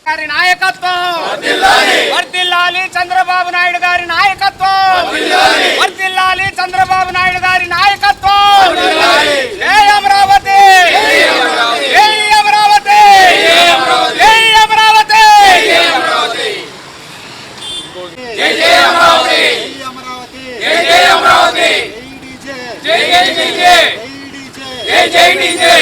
గారి నాయకత్వం వర్ధిల్లాలి, చంద్రబాబు నాయుడు గారి నాయకత్వం వర్ధిల్లాలి, చంద్రబాబు నాయుడు గారి నాయకత్వం. జై అమరావతి, జై అమరావతి, జై అమరావతి, జై జై అమరావతి, జై జై అమరావతి, జై జై డీజే, జై జై డీజే.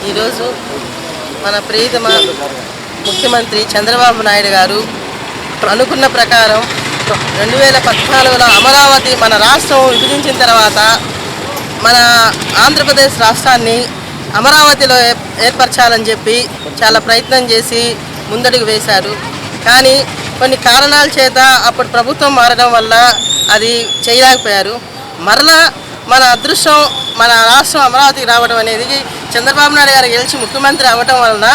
ఈరోజు మన ప్రియతమ ముఖ్యమంత్రి చంద్రబాబు నాయుడు గారు అనుకున్న ప్రకారం 2014లో అమరావతి మన రాష్ట్రం విభజించిన తర్వాత మన ఆంధ్రప్రదేశ్ రాష్ట్రాన్ని అమరావతిలో ఏర్పరచాలని చెప్పి చాలా ప్రయత్నం చేసి ముందడుగు వేశారు. కానీ కొన్ని కారణాల చేత అప్పుడు ప్రభుత్వం మారడం వల్ల అది చేయలేకపోయారు. మరలా మన అదృష్టం మన రాష్ట్రం అమరావతికి రావడం అనేది చంద్రబాబు నాయుడు గారు గెలిచి ముఖ్యమంత్రి అవ్వడం వలన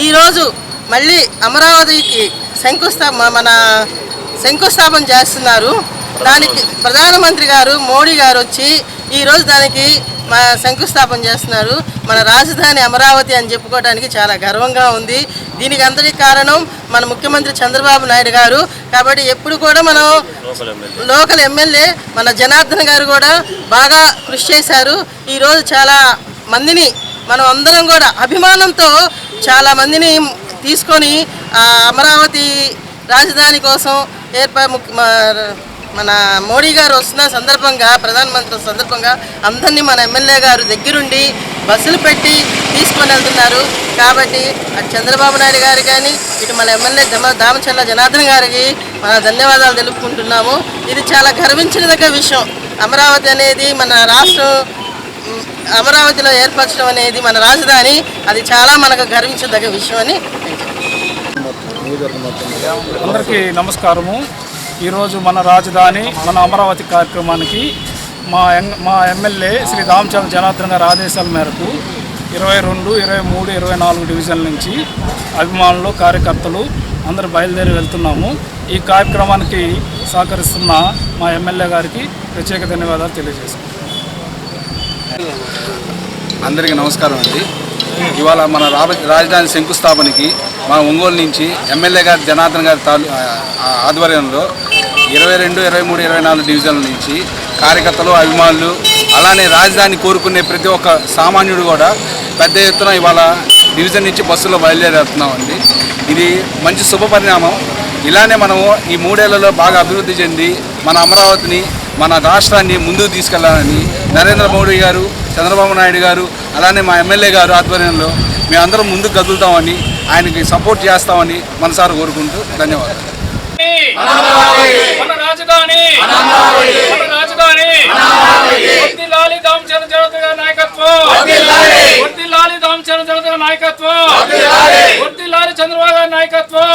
ఈరోజు మళ్ళీ అమరావతికి శంకుస్థాపన చేస్తున్నారు. దానికి ప్రధానమంత్రి గారు మోడీ గారు వచ్చి ఈరోజు దానికి శంకుస్థాపన చేస్తున్నారు. మన రాజధాని అమరావతి అని చెప్పుకోవడానికి చాలా గర్వంగా ఉంది. దీనికి అంతటికి కారణం మన ముఖ్యమంత్రి చంద్రబాబు నాయుడు గారు. కాబట్టి ఎప్పుడు కూడా మనం లోకల్ ఎమ్మెల్యే మన జనార్దన్ గారు కూడా బాగా కృషి చేశారు. ఈరోజు చాలా మందిని మనం అందరం కూడా అభిమానంతో చాలా మందిని తీసుకొని అమరావతి రాజధాని కోసం మన మోడీ గారు వస్తున్న సందర్భంగా ప్రధానమంత్రి సందర్భంగా అందరినీ మన ఎమ్మెల్యే గారు దగ్గరుండి బస్సులు పెట్టి తీసుకొని వెళ్తున్నారు. కాబట్టి అటు చంద్రబాబు నాయుడు గారు కానీ ఇటు మన ఎమ్మెల్యే దామచర్ల జనార్దన్ గారికి మన ధన్యవాదాలు తెలుపుకుంటున్నాము. ఇది చాలా గర్వించదగ్గ విషయం. అమరావతి అనేది మన రాష్ట్రం అమరావతిలో ఏర్పరచడం అనేది మన రాజధాని, అది చాలా మనకు గర్వించదగ్గ విషయం అని. అందరికీ నమస్కారము. ఈరోజు మన రాజధాని మన అమరావతి కార్యక్రమానికి మా ఎమ్మెల్యే శ్రీ దామచర్ల జనార్దన్ గారి ఆదేశాల మేరకు 22, 23, 24 డివిజన్ల నుంచి అభిమానులు కార్యకర్తలు అందరూ బయలుదేరి వెళ్తున్నాము. ఈ కార్యక్రమానికి సహకరిస్తున్న మా ఎమ్మెల్యే గారికి ప్రత్యేక ధన్యవాదాలు తెలియజేస్తున్నాం. అందరికీ నమస్కారం అండి. ఇవాళ మన రాజధాని శంకుస్థాపనకి మన ఒంగోలు నుంచి ఎమ్మెల్యే గారి జనార్దన్ గారి ఆధ్వర్యంలో 22, 23, 24 డివిజన్ల నుంచి కార్యకర్తలు అభిమానులు అలానే రాజధాని కోరుకునే ప్రతి ఒక్క సామాన్యుడు కూడా పెద్ద ఎత్తున ఇవాళ డివిజన్ నుంచి బస్సులో బయలుదేరుతున్నామండి. ఇది మంచి శుభ పరిణామం. ఇలానే మనము ఈ 3 ఏళ్లలో బాగా అభివృద్ధి చెంది మన అమరావతిని మన రాష్ట్రాన్ని ముందుకు తీసుకెళ్లాలని నరేంద్ర మోడీ గారు, చంద్రబాబు నాయుడు గారు అలానే మా ఎమ్మెల్యే గారు ఆధ్వర్యంలో మేమందరం ముందుకు కదులుతామని ఆయనకి సపోర్ట్ చేస్తామని మనసారా కోరుకుంటూ ధన్యవాదాలు. మన రాజధాని వర్ధిల్లాలి, దామచర్ల జనార్దన్ గారి నాయకత్వం వర్ధిల్లాలి, దామచర్ల జనార్దన్ గారి నాయకత్వం వర్ధిల్లాలి, చంద్రబాబు గారి నాయకత్వం